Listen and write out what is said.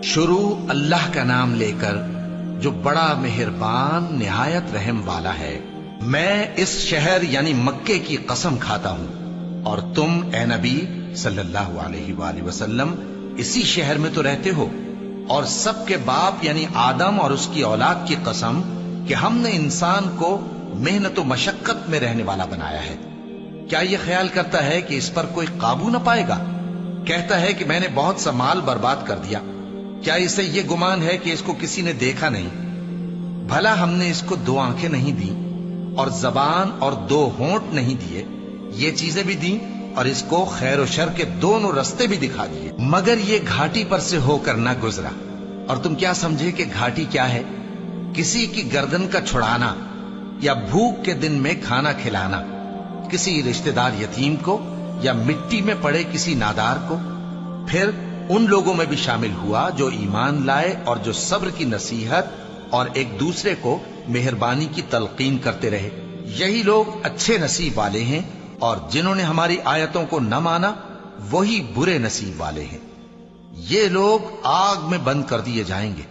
شروع اللہ کا نام لے کر جو بڑا مہربان نہایت رحم والا ہے۔ میں اس شہر یعنی مکے کی قسم کھاتا ہوں اور تم اے نبی صلی اللہ علیہ وآلہ وسلم اسی شہر میں تو رہتے ہو، اور سب کے باپ یعنی آدم اور اس کی اولاد کی قسم کہ ہم نے انسان کو محنت و مشقت میں رہنے والا بنایا ہے۔ کیا یہ خیال کرتا ہے کہ اس پر کوئی قابو نہ پائے گا؟ کہتا ہے کہ میں نے بہت سا مال برباد کر دیا، کیا اسے یہ گمان ہے کہ اس کو کسی نے دیکھا نہیں؟ بھلا ہم نے اس کو 2 آنکھیں نہیں دی اور زبان اور 2 ہونٹ نہیں دیے؟ یہ چیزیں بھی دیں اور اس کو خیر و شر کے دونوں رستے بھی دکھا دیے، مگر یہ گھاٹی پر سے ہو کر نہ گزرا۔ اور تم کیا سمجھے کہ گھاٹی کیا ہے؟ کسی کی گردن کا چھڑانا یا بھوک کے دن میں کھانا کھلانا، کسی رشتہ دار یتیم کو یا مٹی میں پڑے کسی نادار کو۔ پھر ان لوگوں میں بھی شامل ہوا جو ایمان لائے اور جو صبر کی نصیحت اور ایک دوسرے کو مہربانی کی تلقین کرتے رہے۔ یہی لوگ اچھے نصیب والے ہیں، اور جنہوں نے ہماری آیتوں کو نہ مانا وہی برے نصیب والے ہیں۔ یہ لوگ آگ میں بند کر دیے جائیں گے،